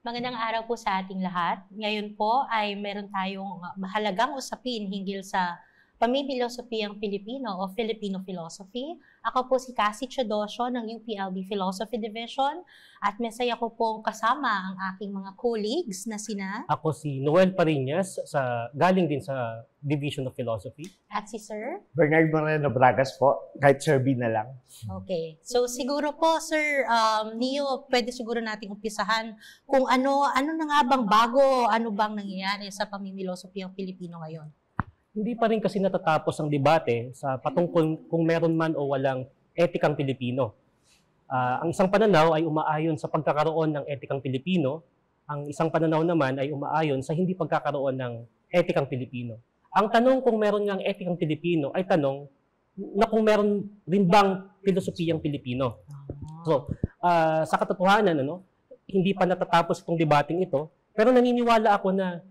Magandang araw po sa ating lahat. Ngayon po ay meron tayong mahalagang usapin hinggil sa pamimilosopiyang Pilipino o Filipino philosophy. Ako po si Cassie Chodosio ng UPLB Philosophy Division at masaya ko pong kasama ang aking mga colleagues na sina... Ako si Noel Pariñas, galing din sa Division of Philosophy. At si Sir? Bernard Moreno Bragas po, kahit Sir B na lang. Okay. So siguro po, Sir Neo, pwede siguro nating umpisahan kung ano na nga bang bago, ano bang nangyayari sa pamimilosopiyang Pilipino ngayon? Hindi pa rin kasi natatapos ang debate sa patungkol kung meron man o walang etikang Pilipino. Ang isang pananaw ay umaayon sa pagkakaroon ng etikang Pilipino. Ang isang pananaw naman ay umaayon sa hindi pagkakaroon ng etikang Pilipino. Ang tanong kung meron ngang etikang Pilipino ay tanong na kung meron rin bang filosofiyang Pilipino. So, sa katotohanan, hindi pa natatapos itong debating ito, pero naniniwala ako na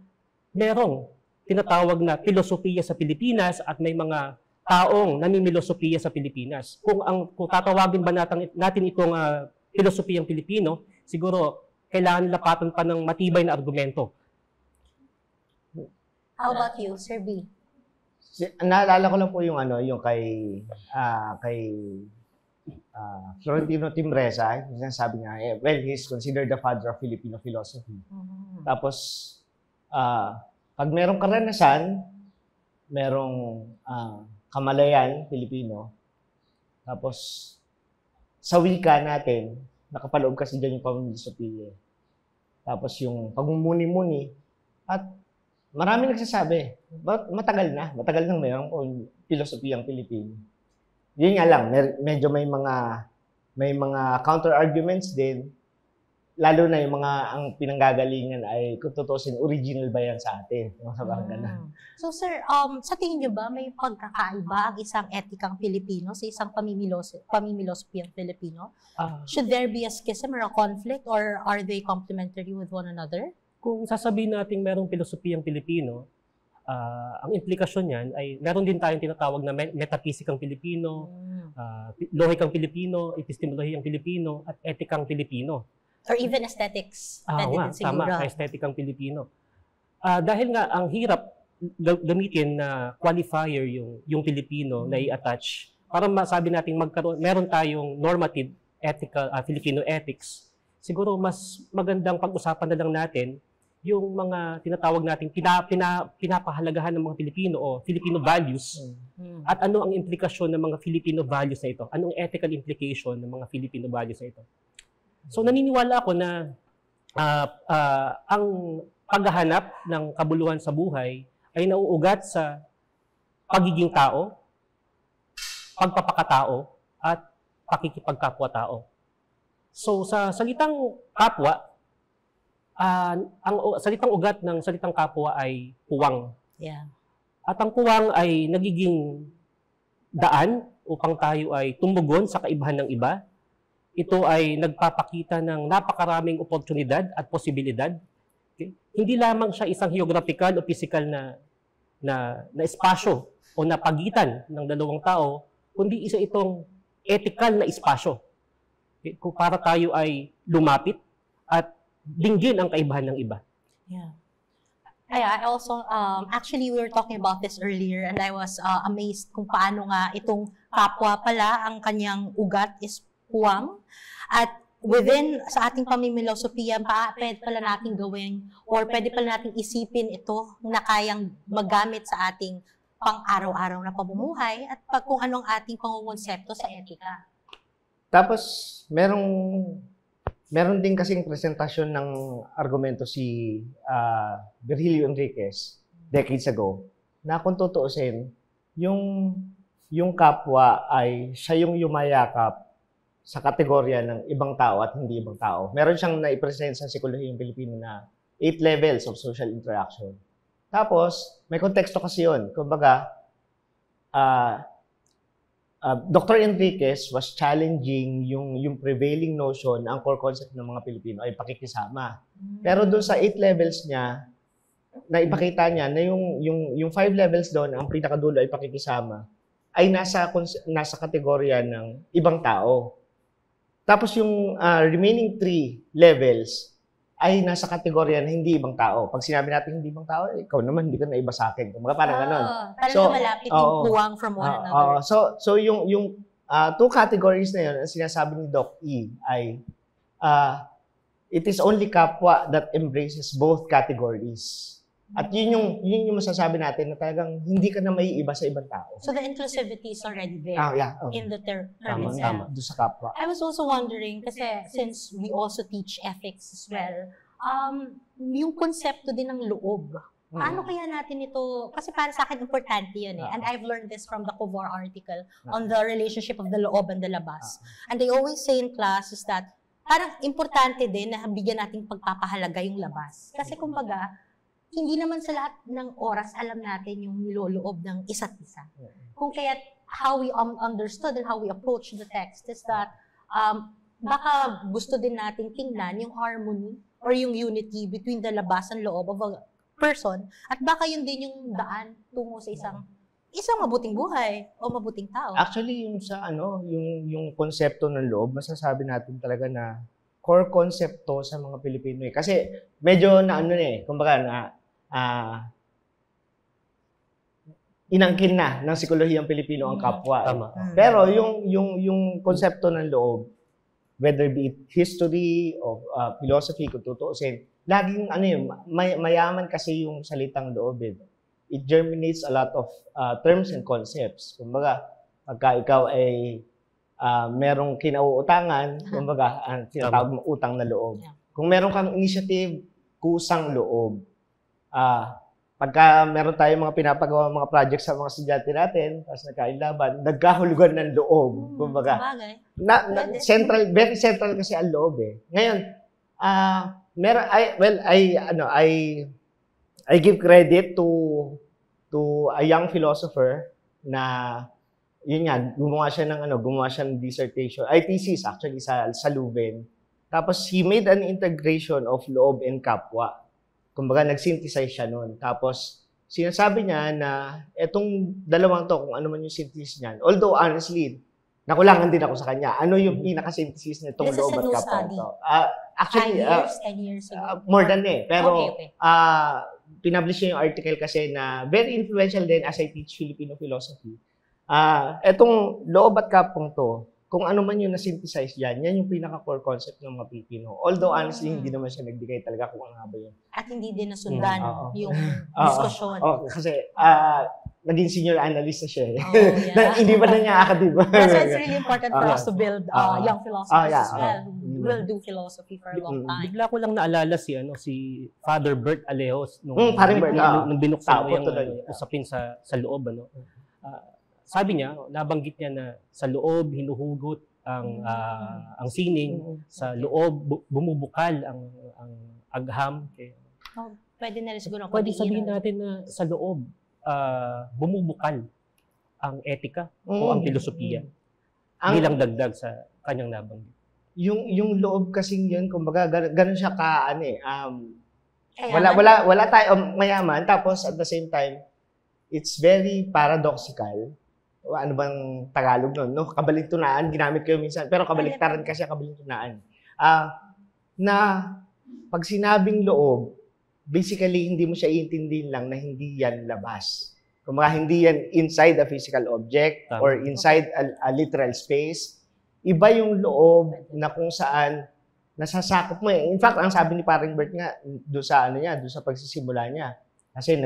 merong tinatawag na filosofiya sa Pilipinas at may mga taong namimilosofiya sa Pilipinas. Kung tatawagin ba natin itong filosofiyang Pilipino, siguro kailangan lapatan pa ng matibay na argumento. How about you, Sir B? Naalala ko lang po yung kay Florentino Timbresa, sabi niya, well, he's considered the father of Filipino philosophy. Tapos, pag merong karanasan, merong kamalayan, Pilipino, tapos sa wika natin, nakapaloob kasi dyan yung pamimilosopiya. Tapos yung pagmumuni-muni, at marami nagsasabi, matagal nang mayroong filosofiyang Pilipino. Yun nga lang, medyo may mga counter-arguments din, lalo na yung mga ang pinanggagalingan ay kung tutusin, original ba yan sa atin? So sir, sa tingin niyo ba may pagkakaiba ang isang etikang Pilipino sa isang pamimilosopiyang Pilipino? Should there be a schism or a conflict or are they complementary with one another? Kung sasabihin natin merong filosofiyang Pilipino, ang implikasyon niyan ay meron din tayong tinatawag na metapisikang Pilipino, lohikang Pilipino, epistemologiyang Pilipino, at etikang Pilipino. Or even aesthetics. Tama, aestheticang Pilipino. Dahil nga, ang hirap gamitin na qualifier yung Pilipino na i-attach para masabi natin meron tayong normative ethical Filipino ethics. Siguro mas magandang pag-usapan na lang natin yung mga tinatawag nating pinapahalagahan ng mga Pilipino o Filipino values at ano ang implikasyon ng mga Filipino values na ito. Anong ethical implication ng mga Filipino values na ito. So naniniwala ako na ang paghahanap ng kabuluhan sa buhay ay nauugat sa pagiging tao, pagpapakatao, at pakikipagkapwa-tao. So sa salitang kapwa, ang salitang ugat ng salitang kapwa ay puwang. Yeah. At ang puwang ay nagiging daan upang tayo ay tumugon sa kaibahan ng iba. Ito ay nagpapakita ng napakaraming oportunidad at posibilidad. Okay? Hindi lamang siya isang geographical o physical na espasyo o na pagitan ng dalawang tao, kundi isa itong ethical na espasyo. Okay? Kung para tayo ay lumapit at dinggin ang kaibahan ng iba. Yeah. I also, actually, we were talking about this earlier and I was amazed kung paano nga itong kapwa pala, ang kanyang ugat is puwang. At within sa ating pamimilosopiya, pwede pala natin gawin or pwede pala natin isipin ito na kayang magamit sa ating pang-araw-araw na pamumuhay at kung anong ating pangungonsepto sa etika. Tapos, meron din kasing presentasyon ng argumento si Virgilio Enriquez decades ago na kung tutuusin, yung kapwa ay siya yung yumayakap sa kategorya ng ibang tao at hindi ibang tao. Meron siyang naipresent sa Psikolohiyang Pilipino na 8 levels of social interaction. Tapos, may konteksto kasi yun. Kumbaga, Dr. Enriquez was challenging yung prevailing notion, ang core concept ng mga Pilipino ay pakikisama. Pero doon sa 8 levels niya, na ipakita niya na yung 5 levels doon, ang pinakadulo ay pakikisama, ay nasa kategorya ng ibang tao. Tapos yung remaining 3 levels ay nasa kategorya na hindi ibang tao. Pag sinabi natin hindi ibang tao, ikaw naman, hindi ka na iba sa akin. Kumbaga parang ganun. Parang malapit yung puwang from one another. So yung two categories na yun, ang sinasabi ni Doc E ay it is only kapwa that embraces both categories. At yun yung masasabi natin na talagang hindi ka na maiiba sa ibang tao. So the inclusivity is already there in the term itself. Doon sa kapwa. I was also wondering, kasi since we also teach ethics as well, yung konsepto din ng loob. Paano kaya natin ito, kasi para sa akin importante yun eh. And I've learned this from the Kovar article on the relationship of the loob and the labas. And they always say in class is that parang importante din na bigyan nating pagpapahalaga yung labas. Kasi kumbaga, hindi naman sa lahat ng oras alam natin yung niloloob ng isa't isa. Kung kaya how we understood and how we approach the text is that baka gusto din nating tingnan yung harmony or yung unity between the labas and loob of a person at baka yun din yung daan tungo sa isang mabuting buhay o mabuting tao. Actually, yung sa yung konsepto ng loob, masasabi natin talaga na core concept to sa mga Pilipino eh. Kasi medyo kumbaga inangkin na ng psikolohiyang Pilipino ang kapwa. Pero yung konsepto ng loob, whether be it history o philosophy, kung tutuusin, laging mayaman kasi yung salitang loob. It germinates a lot of terms and concepts. Kumbaga, pagka ikaw ay merong kinauutangan, kumbaga, tinatawag mo utang na loob. Kung meron kang initiative, kusang loob. Pagka meron tayong mga pinapagawa mga projects sa mga estudyante natin, tapos nagkainlaban, nagkahulugan ng loob. Kumbaga, very central kasi ang loob eh. Ngayon, I give credit to a young philosopher na yun nga, gumawa siya ng dissertation, thesis actually sa Leuven. Tapos he made an integration of loob and kapwa. Kumbaga nag-synthesize siya noon. Tapos sinasabi niya na etong dalawang to, kung ano man yung synthesis niyan. Although honestly, nakulangan din ako sa kanya. Ano yung pinaka-synthesis nitong loob at kapwa to? Actually, 10 years ago. More than Pero okay. Pinablish niya yung article kasi na very influential din as I teach Filipino philosophy. Etong loob at kapwang to, kung ano man yung na-synthesize yan yung pinaka-core concept ng mga Pilipino. Although honestly, hindi naman siya nagbigay talaga kung ano nga ba yun. At hindi din nasundan yung diskusyon. Kasi naging senior analyst na siya. Hindi pa na niya academic. That's why it's really important for us to build young philosophers as well who will do philosophy for a long time. Bigla ko lang naalala si Father Bert Alejos nung binuksan mo yung usapin sa loob. Sabi niya, nabanggit niya na sa loob hinuhugot ang sining, sa loob bumubukal ang agham. Pwede na rin siguro. Pwede sabihin natin na sa loob bumubukal ang etika o ang filosofiya bilang dagdag sa kanyang nabanggit. Yung loob kasing yun, kumbaga ganun siya wala tayo mayaman, tapos at the same time it's very paradoxical. Ano bang Tagalog nun? No? Kabaligtunaan, ginamit ko minsan. Pero kabaligtaran kasi ang kabaligtunaan. Na pag sinabing loob, basically hindi mo siya iintindihin lang na hindi yan labas. Kumbaga hindi yan inside a physical object or inside a literal space. Iba yung loob na kung saan nasasakop mo eh. In fact, ang sabi ni Paring Bert nga, doon sa pagsisimula niya. Kasi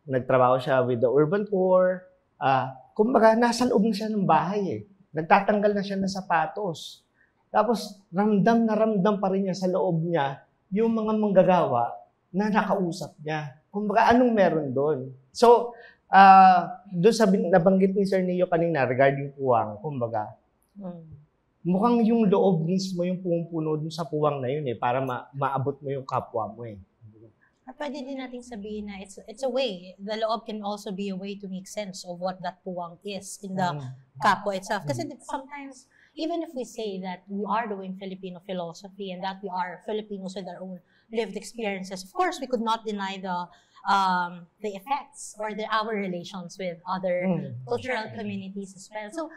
nagtrabaho siya with the urban poor. Kumbaga, nasa loob na siya ng bahay eh. Nagtatanggal na siya ng sapatos. Tapos, ramdam na ramdam pa rin niya sa loob niya yung mga manggagawa na nakausap niya. Kumbaga, anong meron doon? So, doon sa nabanggit ni Sir Neo kanina regarding puwang, kumbaga, mukhang yung loob mismo yung pumupuno dun sa puwang na yun eh, para maabot mo yung kapwa mo eh. At pwede din natin sabihin na it's a way. The loob can also be a way to make sense of what that puwang is in the kapwa itself. Kasi sometimes, even if we say that we are doing Filipino philosophy and that we are Filipinos with our own lived experiences, of course, we could not deny the effects or our relations with other cultural communities as well. So,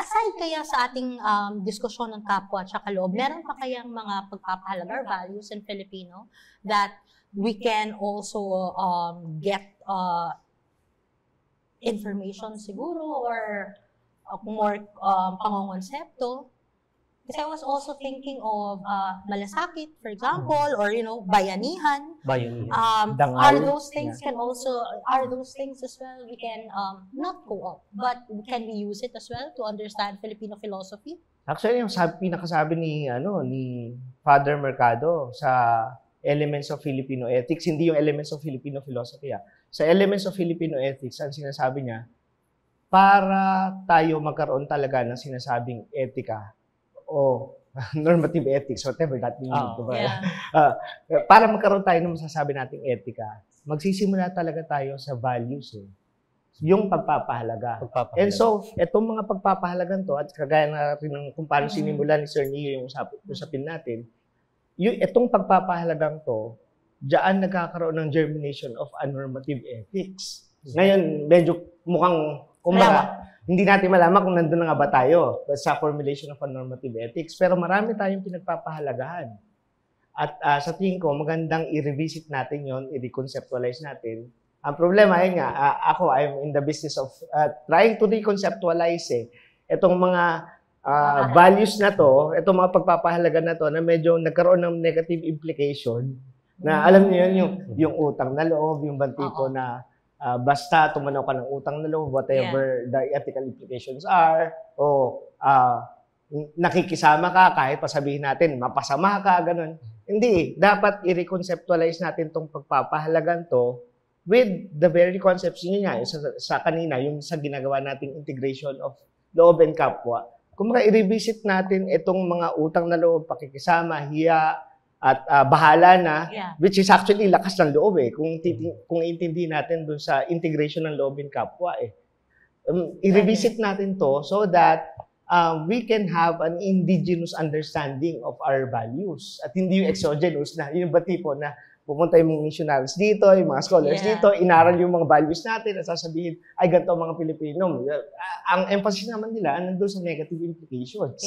aside kaya sa ating diskusyon ng kapwa at saka loob, meron pa kayang mga pagpapahalaga or values in Filipino that we can also get information siguro or more pangongonsepto? Kasi I was also thinking of malasakit, for example, or bayanihan. Bayanihan. Are those things as well we can not co-opt, but can we use it as well to understand Filipino philosophy? Actually, yung pinakasabi ni Father Mercado sa Elements of Filipino Ethics, hindi yung Elements of Filipino Philosophy. Sa Elements of Filipino Ethics, ang sinasabi niya, para tayo magkaroon talaga ng sinasabing etika o normative ethics, whatever that means. Para magkaroon tayo ng masasabi nating etika, magsisimula talaga tayo sa values. Yung pagpapahalaga. And so, itong mga pagpapahalagan to, at kagaya na rin ng kung paano sinimulan ni Sir Neo yung usapin natin, itong pagpapahalagang to, diyan nagkakaroon ng germination of a normative ethics. Ngayon, medyo mukhang, hindi natin malaman kung nandun na nga ba tayo sa formulation of a normative ethics. Pero marami tayong pinagpapahalagahan. At sa tingin ko, magandang i-revisit natin yon, i-reconceptualize natin. Ang problema, yun nga, I'm in the business of trying to reconceptualize itong mga values na to, itong mga pagpapahalaga na to, na medyo nagkaroon ng negative implication, na alam niyo yun, yung utang na loob, yung tipo na basta tumanaw ka ng utang na loob, whatever the ethical implications are, o nakikisama ka kahit pasabihin natin, mapasama ka, ganun. Hindi, dapat i-reconceptualize natin tong pagpapahalagan to with the very concepts niya sa kanina, yung sa ginagawa nating integration of loob and kapwa. Kung i-revisit natin itong mga utang na loob, pakikisama, hiya, at bahala na, which is actually lakas ng loob kung iintindihin natin dun sa integration ng loob and kapwa i-revisit natin to so that we can have an indigenous understanding of our values at hindi yung exogenous na, yung tipo na pupunta yung mga missionaries dito, yung mga scholars dito, inaral yung mga values natin at sasabihin, ay ganito ang mga Pilipino. Ang emphasis naman nila nandun sa negative implications.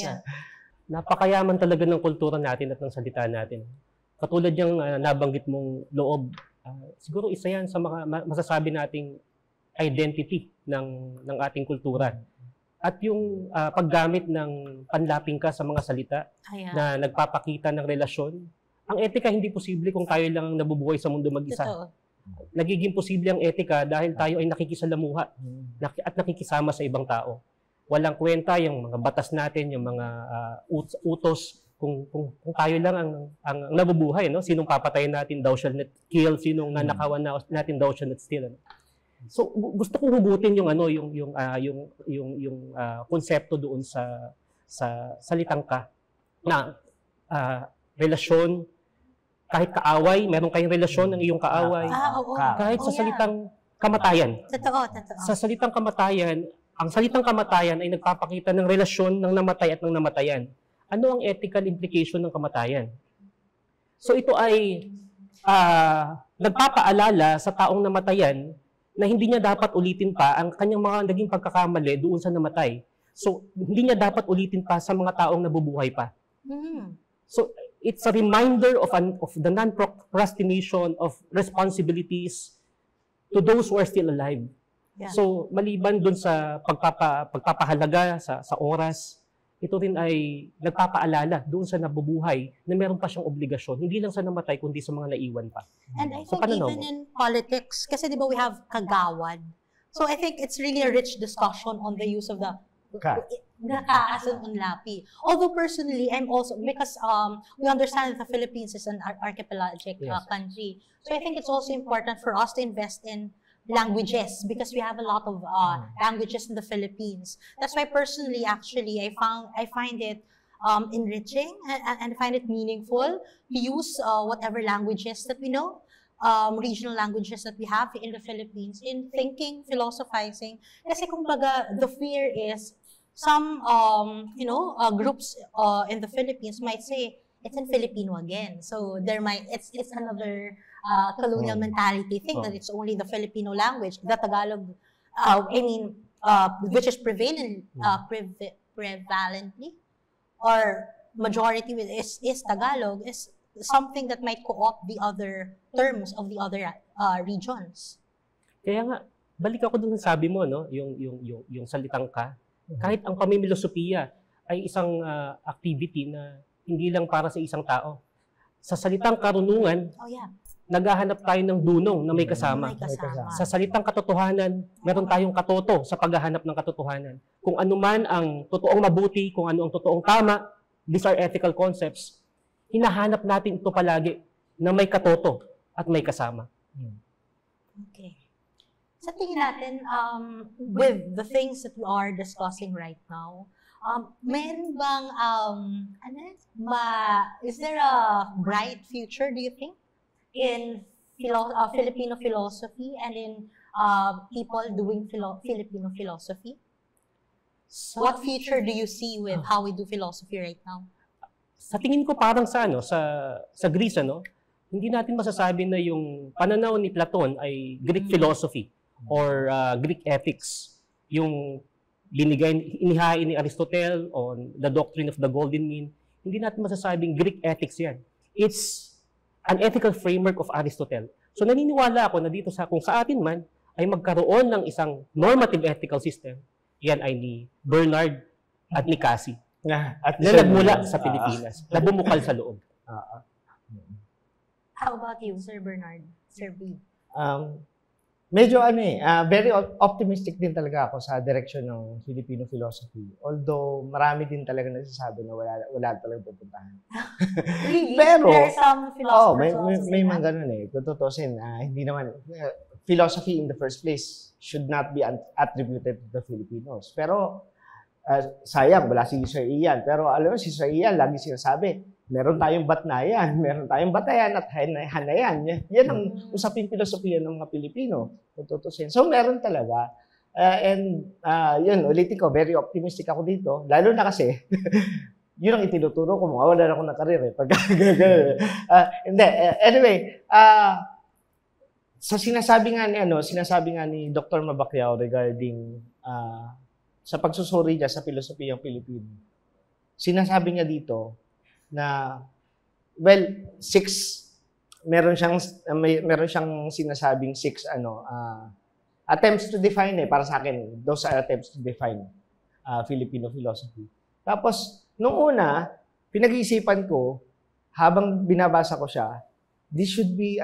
Napakayaman talaga ng kultura natin at ng salita natin. Katulad yung nabanggit mong loob, siguro isa yan sa mga masasabi nating identity ng ating kultura. At yung paggamit ng panlaping ka sa mga salita na nagpapakita ng relasyon. Ang etika hindi posible kung tayo lang ang nabubuhay sa mundo mag-isa. Nagiging posible ang etika dahil tayo ay nakikisalamuha at nakikisama sa ibang tao. Walang kwenta yung mga batas natin, yung mga utos, kung tayo lang ang nabubuhay, no? Sinong papatayin natin, thou shalt not kill, sinong nanakawan natin, thou shalt not steal. So gusto kong hugutin yung konsepto doon sa salitang ka na relasyon, kahit kaaway, meron kayong relasyon ng iyong kaaway, kahit sa salitang kamatayan. Totoo. Sa salitang kamatayan, ang salitang kamatayan ay nagpapakita ng relasyon ng namatay at ng namatayan. Ano ang ethical implication ng kamatayan? So ito ay nagpapaalala sa taong namatayan na hindi niya dapat ulitin pa ang kanyang mga naging pagkakamali doon sa namatay. So hindi niya dapat ulitin pa sa mga taong nabubuhay pa. So it's a reminder of the non-procrastination of responsibilities to those who are still alive. So, maliban dun sa pagpapahalaga sa oras, ito rin ay nagpapaalala doon sa nabubuhay na meron pa siyang obligasyon, hindi lang sa namatay, kundi sa mga naiwan pa. And I think even in politics, kasi di ba we have kagawad. So, I think it's really a rich discussion on the use of the as an unlapi. Although personally, I'm also, because we understand that the Philippines is an archipelagic country. So, I think it's also important for us to invest in languages because we have a lot of languages in the Philippines. That's why personally, actually, I find it enriching and find it meaningful to use whatever languages that we know, regional languages that we have in the Philippines in thinking, philosophizing. Kasi kumbaga, the fear is some groups in the Philippines might say it's in Filipino again. So it's another colonial mentality thing that it's only the Filipino language, the Tagalog, which is prevalently or majority is Tagalog is something that might co-opt the other terms of the other regions. Kaya nga, balik ako dun sa sabi mo, no? Yung salitang ka. Kahit ang pamimilosopiya ay isang activity na hindi lang para sa isang tao. Sa salitang karunungan, naghahanap tayo ng dunong na may kasama. Sa salitang katotohanan, meron tayong katoto sa paghahanap ng katotohanan. Kung ano man ang totoong mabuti, kung ano ang totoong tama, these are ethical concepts. Hinahanap natin ito palagi na may katoto at may kasama. Okay. Sa tingin natin, with the things that we are discussing right now, meron bang, is there a bright future, do you think, in Filipino philosophy and in people doing Filipino philosophy? What future do you see with how we do philosophy right now? Sa tingin ko parang sa Greece, hindi natin masasabi na yung pananaw ni Platon ay Greek philosophy or Greek ethics. Yung inihain ni Aristotle on the doctrine of the golden mean, hindi natin masasabing Greek ethics yan. It's an ethical framework of Aristotle. So naniniwala ako na dito kung sa atin man ay magkaroon ng isang normative ethical system, yan ay ni Bernard at ni Cassie. Na nagmula sa Pilipinas, na bumukal sa loob. How about you, Sir Bernard? Sir B? Medyo very optimistic din talaga ako sa direction ng Filipino philosophy. Although marami din talaga nagsasabi na wala talagang pupuntahan. Really? Pero, there are some philosophers may mga ganun Kung tutusin, hindi naman, philosophy in the first place should not be attributed to the Filipinos. Pero, sayang, wala si Sir Ian. Pero alam mo, si Sir Ian, lagi sinasabi, meron tayong batnayan, meron tayong batayan at hanayan. Yan ang usaping filosofiya ng mga Pilipino. So, meron talaga. Yun, ulitin ko, very optimistic ako dito. Lalo na kasi, yun ang itinuturo ko, mawala na ako ng karir. Anyway, sa sinasabi nga ni Dr. Mabacquiao regarding sa pagsusuri niya sa filosofiyang Pilipino. Sinasabi niya dito na, meron siyang sinasabing 6 attempts to define para sa akin. Those are attempts to define Filipino philosophy. Tapos, nung una, pinag-iisipan ko, habang binabasa ko siya, this should be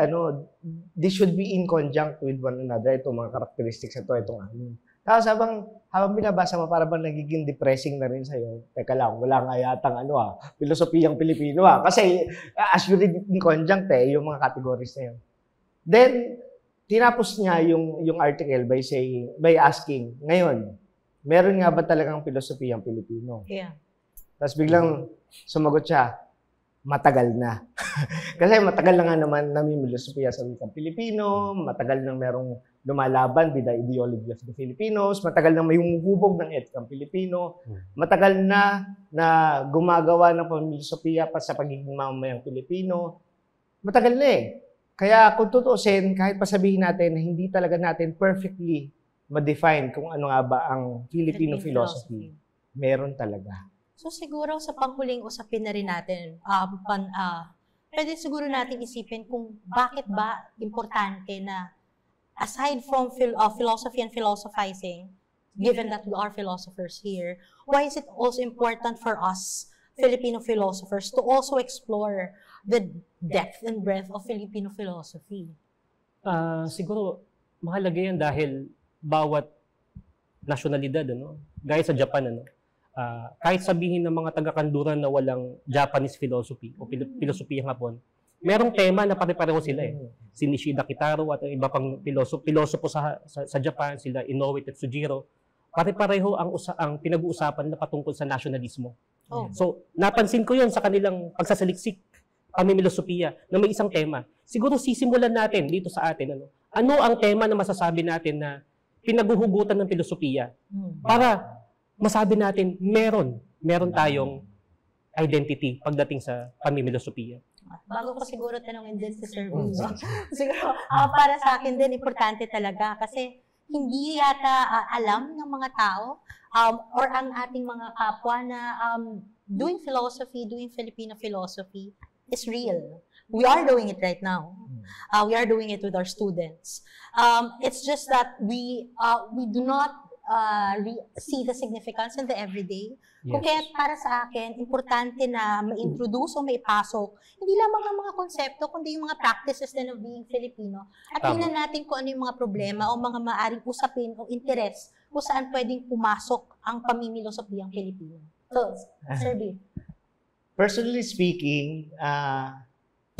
in conjunct with one another. Itong mga characteristics itong amin. Tapos habang binabasa mo, para bang nagiging depressing na rin sa'yo. Teka lang, wala nga yatang filosofiyang Pilipino Kasi as you read in conjunct yung mga categories na yun. Then, tinapos niya yung article by asking, ngayon, meron nga ba talagang filosofiyang Pilipino? Yeah. Tapos biglang sumagot siya, matagal na. Kasi matagal na nga naman namimilosopiya sa wikang Pilipino, matagal na merong lumalaban with the ideology of the Filipinos, matagal na may humuhubog ng etikang Pilipino, matagal na gumagawa ng pamimilosopiya pa sa pagiging mamamayang Pilipino. Matagal na Kaya kung tutuusin, kahit pasabihin natin na hindi talaga natin perfectly ma-define kung ano nga ba ang Filipino philosophy, meron talaga. So siguro sa panghuling usapin na rin natin, pwede siguro natin isipin kung bakit ba importante na aside from philosophy and philosophizing, given that we are philosophers here, why is it also important for us, Filipino philosophers, to also explore the depth and breadth of Filipino philosophy? Siguro, mahalaga yan dahil bawat nasyonalidad, gaya sa Japan, kahit sabihin ng mga taga-kanluran na walang Japanese philosophy o filosofiyang Hapon, merong tema na pare-pareho sila Si Nishida Kitaro at ang iba pang pilosopo sa Japan, sila Inoue Tetsujiro, pare-pareho ang pinag-uusapan na patungkol sa nasyonalismo. So, napansin ko yun sa kanilang pagsasaliksik, pamimilosopiya, na may isang tema. Siguro sisimulan natin dito sa atin, ano ang tema na masasabi natin na pinaguhugutan ng filosofiya para masabi natin meron tayong identity pagdating sa pamimilosopiya. Bago ko siguro tanongin din si Sir Vivo. Siguro, para sa akin din, importante talaga kasi hindi yata alam ng mga tao or ang ating mga kapwa na doing philosophy, doing Filipino philosophy is real. We are doing it right now. We are doing it with our students. It's just that we do not see the significance in the everyday. Yes. Kung kaya para sa akin, importante na ma-introduce o maipasok, hindi lamang ang mga konsepto, kundi yung mga practices din of being Filipino. At tingnan natin kung ano yung mga problema o mga maaring usapin o interes kung saan pwedeng pumasok ang pamimilosopiyang Pilipino. So, Sir B. Personally speaking,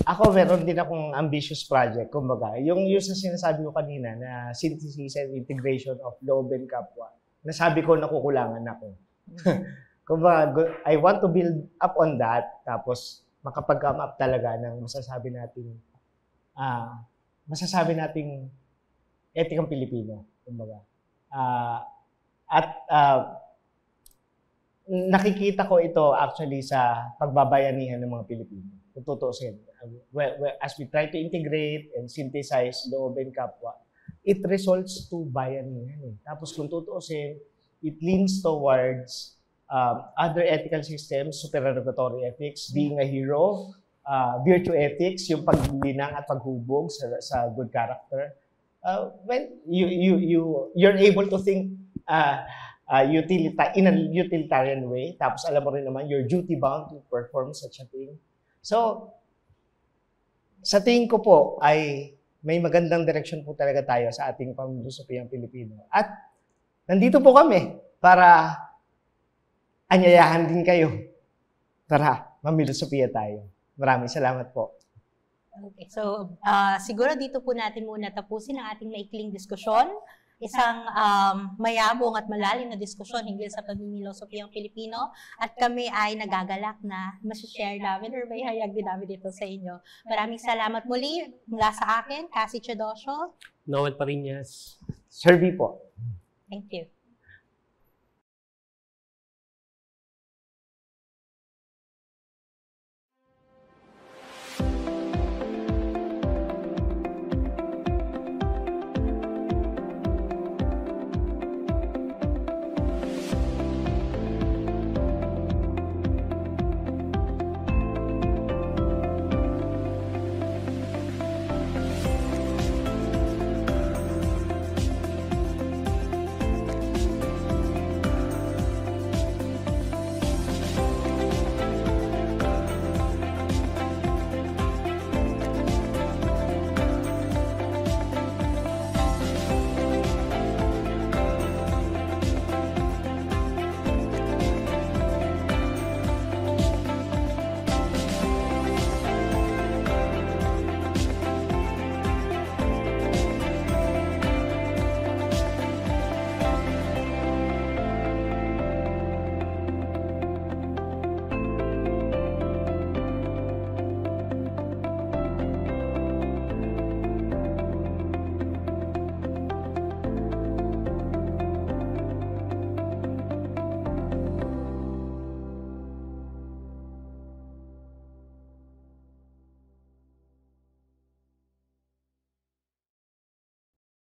ako meron din akong ambitious project. Kumbaga, yung sa sinasabi ko kanina na synthesis and integration of loob and kapwa, nasabi ko nakukulangan ako. Kumbaga, I want to build up on that, tapos makapag-come up talaga ng masasabi nating etikang Pilipino. Kumbaga. Nakikita ko ito actually sa pagbabayanihan ng mga Pilipino. Kung tutuusin. As we try to integrate and synthesize loob and kapwa, it results to bayanihan. Tapos kung tutuusin, it leans towards other ethical systems, supererogatory ethics, being a hero, virtue ethics, yung paglinang at paghubog sa good character. When you're able to think in a utilitarian way, tapos alam mo rin naman, you're duty-bound to perform such a thing. So, sa tingin ko po ay may magandang direksyon po talaga tayo sa ating pamilosopiyang Pilipino. At nandito po kami para anyayahan din kayo. Tara, mamilosopiya tayo. Maraming salamat po. Okay, so siguro dito po natin muna tapusin ang ating maikling diskusyon. Isang mayabong at malalim na diskusyon hinggil sa pamimilosopiyang Pilipino at kami ay nagagalak na masishare namin or may hayag din namin dito sa inyo. Maraming salamat muli mula sa akin, Cassie Chedosio. Noel Parinas. Sir B po. Thank you.